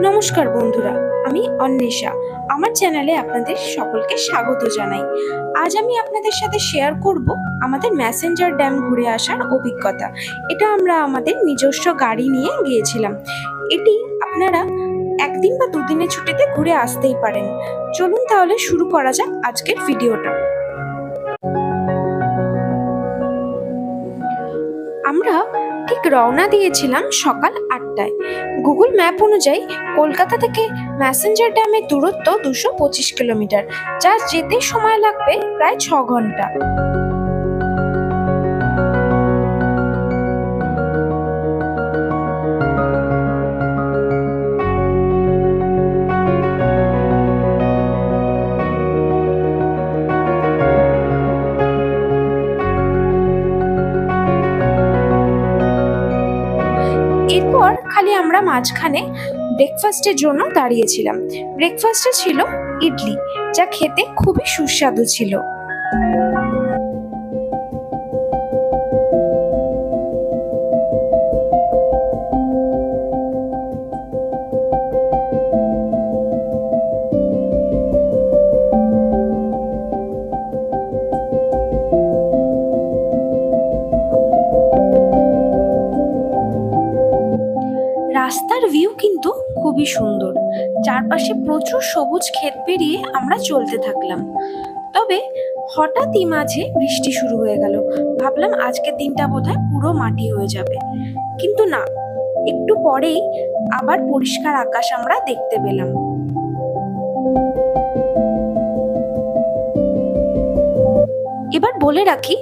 নমস্কার বন্ধুরা, আমি অন্বেষা। আমার চ্যানেলে আপনাদের সকলকে স্বাগত জানাই। আজ আমি আপনাদের সাথে শেয়ার করব আমাদের ম্যাসেঞ্জার ড্যাম ঘুরে আসার অভিজ্ঞতা। এটা আমরা আমাদের নিজস্ব গাড়ি নিয়ে গিয়েছিলাম। এটি আপনারা একদিন বা দুদিনের ছুটিতে ঘুরে আসতেই পারেন। চলুন তাহলে শুরু করা যাক আজকের ভিডিওটা। আমরা ঠিক রওনা দিয়েছিলাম সকাল 8টায়। গুগল ম্যাপ অনুযায়ী কলকাতা থেকে ম্যাসেঞ্জার ড্যামের দূরত্ব 225 কিলোমিটার, যা যেতে সময় লাগবে প্রায় 6 ঘন্টা। এরপর খালি আমরা মাঝখানে ব্রেকফাস্টের জন্য দাঁড়িয়েছিলাম। ব্রেকফাস্টে ছিল ইডলি, যা খেতে খুবই সুস্বাদু ছিল। রাস্তার ভিউ কিন্তু খুবই সুন্দর। চারপাশে প্রচুর সবুজ ক্ষেত পেরিয়ে আমরা চলতে থাকলাম। তবে হঠাৎই মাঝে বৃষ্টি শুরু হয়ে গেল। ভাবলাম আজকের দিনটা বোধহয় পুরো মাটি হয়ে যাবে, কিন্তু না, একটু পরেই আবার পরিষ্কার আকাশ আমরা দেখতে পেলাম। এবার বলে রাখি,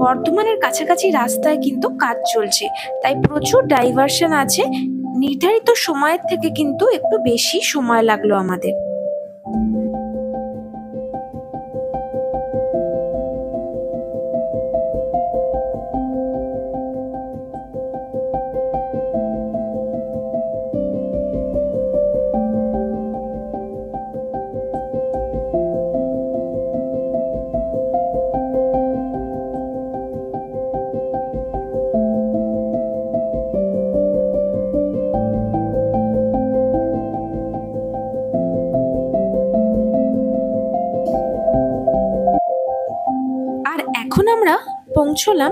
বর্ধমানের কাছাকাছি রাস্তায় কিন্তু কাজ চলছে, তাই প্রচুর ডাইভারশন আছে। নির্ধারিত সময়ের থেকে কিন্তু একটু বেশি সময় লাগলো আমাদের। আর এখন আমরা পৌঁছলাম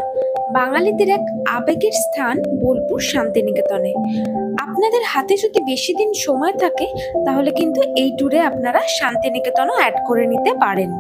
বাঙালিদের এক আবেগের স্থান বোলপুর শান্তিনিকেতনে। আপনাদের হাতে যদি বেশি দিন সময় থাকে, তাহলে কিন্তু এই ট্যুরে আপনারা শান্তিনিকেতনও অ্যাড করে নিতে পারেন।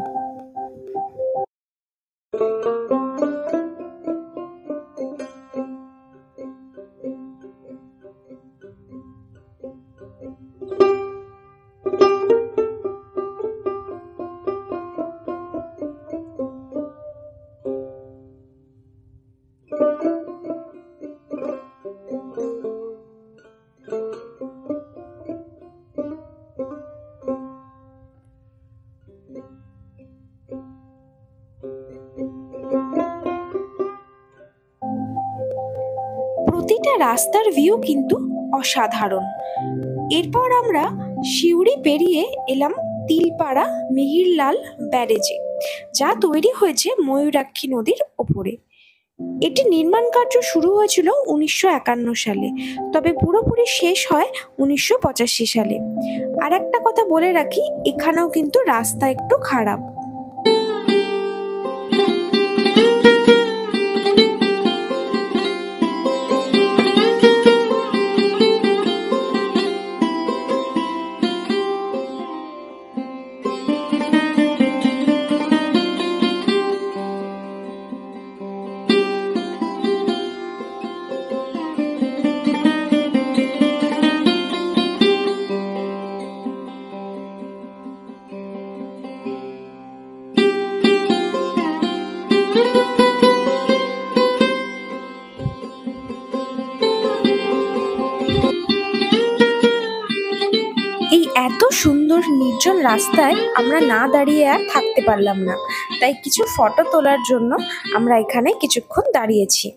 প্রতিটা রাস্তার ভিউ কিন্তু অসাধারণ। এরপর আমরা সিউড়ি পেরিয়ে এলাম তিলপাড়া মিহিরলাল ব্যারেজে, যা তৈরি হয়েছে ময়ূরাক্ষী নদীর ওপরে। এটি নির্মাণ কার্য শুরু হয়েছিল 1951 সালে, তবে পুরোপুরি শেষ হয় 1985 সালে। আর একটা কথা বলে রাখি, এখানেও কিন্তু রাস্তা একটু খারাপ। এই এত সুন্দর নির্জন রাস্তায় আমরা না দাঁড়িয়ে আর থাকতে পারলাম না, তাই কিছু ফটো তোলার জন্য আমরা এখানে কিছুক্ষণ দাঁড়িয়েছি।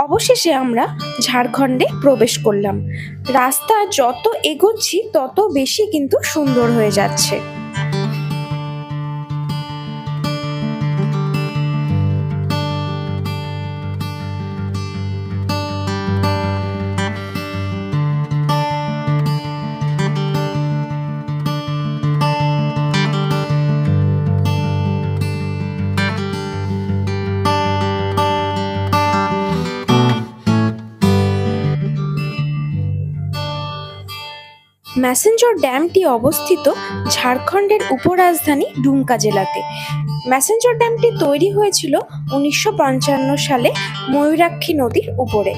অবশেষে আমরা ঝাড়খণ্ডে প্রবেশ করলাম। রাস্তা যত এগোচ্ছি তত বেশি কিন্তু সুন্দর হয়ে যাচ্ছে। ম্যাসেঞ্জর ড্যামটি অবস্থিত ঝাড়খণ্ডের উপরাজধানী ডুমকা জেলাতে। ম্যাসেঞ্জর ড্যামটি তৈরি হয়েছিল 1955 সালে ময়ূরাক্ষী নদীর উপরে।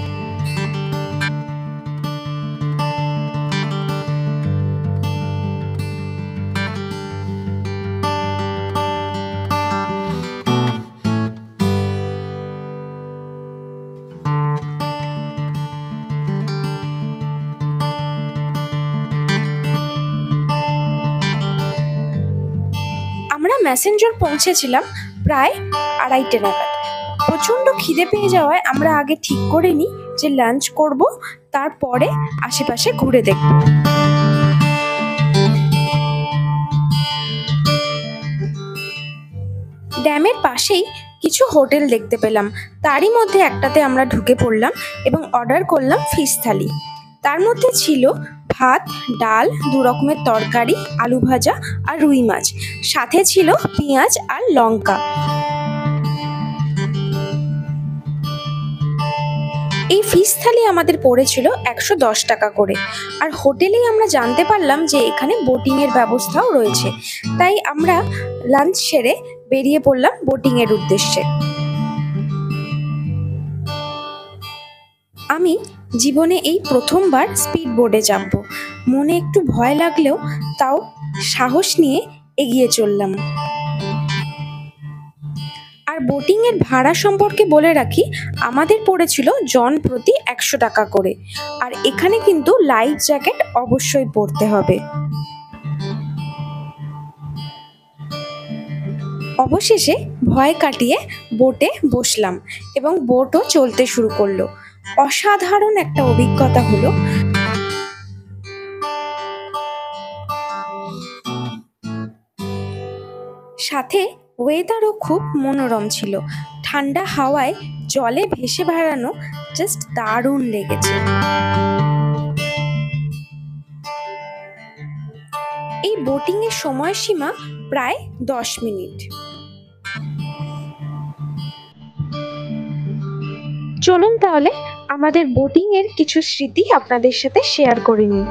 আমরা ম্যাসেঞ্জর পৌঁছেছিলাম প্রায় 2:30 নাগাদ। প্রচণ্ড খিদে পেয়ে যাওয়ায় আমরা আগে ঠিক করে নিই যে লাঞ্চ করব, তারপরে আশেপাশে ঘুরে দেখব। ড্যামের পাশেই কিছু হোটেল দেখতে পেলাম, তারই মধ্যে একটাতে আমরা ঢুকে পড়লাম এবং অর্ডার করলাম ফিশ থালি। তার মধ্যে ছিল ভাত, ডাল, 2 রকমের তরকারি, আলু ভাজা আর রুই মাছ, সাথে ছিল পেঁয়াজ আর লঙ্কা। এই ফিশ থালি আমাদের পড়েছিল 110 টাকা করে। আর হোটেলেই আমরা জানতে পারলাম যে এখানে বোটিংয়ের ব্যবস্থাও রয়েছে, তাই আমরা লাঞ্চ সেরে বেরিয়ে পড়লাম বোটিংয়ের উদ্দেশ্যে। আমি জীবনে এই প্রথমবার স্পিড বোটে চাপব। মনে একটু ভয় লাগলেও তাও সাহস নিয়ে এগিয়ে চললাম। আর বোটিংয়ের ভাড়া সম্পর্কে বলে রাখি, আমাদের পড়েছিল জন প্রতি 100 টাকা করে। আর এখানে কিন্তু লাইফ জ্যাকেট অবশ্যই পরতে হবে। অবশেষে ভয় কাটিয়ে বোটে বসলাম এবং বোটও চলতে শুরু করলো। অসাধারণ একটা অভিজ্ঞতা হলো। সাথে ওয়েদারও খুব মনোরম ছিল। ঠান্ডা হাওয়ায় জলে ভেসে বেড়ানো জাস্ট দারুণ লেগেছে। এই বোটিংয়ের সময়সীমা প্রায় 10 মিনিট। চলুন তাহলে আমাদের বোটিংয়ের কিছু স্মৃতি আপনাদের সাথে শেয়ার করে নিই।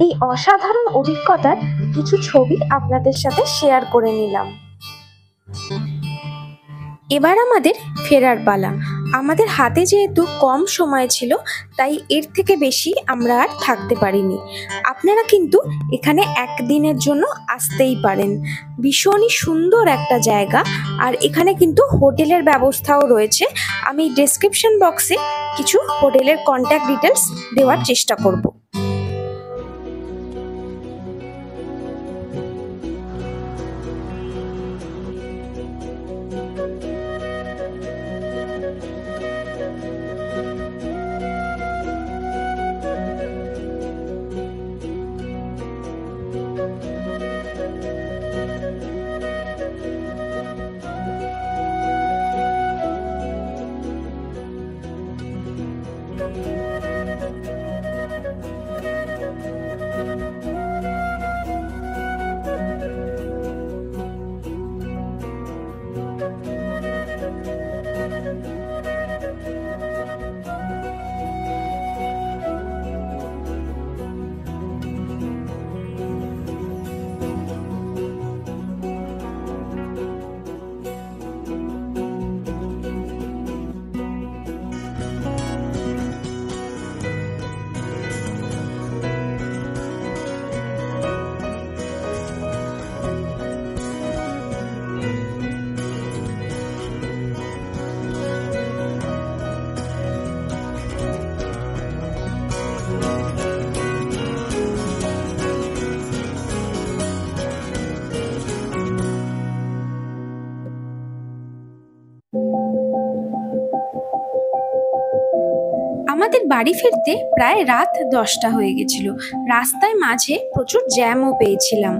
এই অসাধারণ অভিজ্ঞতার কিছু ছবি আপনাদের সাথে শেয়ার করে নিলাম। এবার আমাদের ফেরার পালা। আমাদের হাতে যেহেতু কম সময় ছিল, তাই এর থেকে বেশি আমরা আর থাকতে পারিনি। আপনারা কিন্তু এখানে একদিনের জন্য আসতেই পারেন। ভীষণই সুন্দর একটা জায়গা। আর এখানে কিন্তু হোটেলের ব্যবস্থাও রয়েছে। আমি ডেসক্রিপশন বক্সে কিছু হোটেলের কন্ট্যাক্ট ডিটেলস দেওয়ার চেষ্টা করব। আমাদের বাড়ি ফিরতে প্রায় রাত 10টা হয়ে গেছিল। রাস্তায় মাঝে প্রচুর জ্যামও পেয়েছিলাম।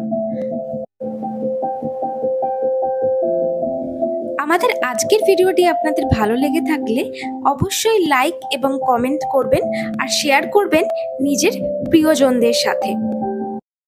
আমাদের আজকের ভিডিওটি আপনাদের ভালো লেগে থাকলে অবশ্যই লাইক এবং কমেন্ট করবেন আর শেয়ার করবেন নিজের প্রিয়জনদের সাথে।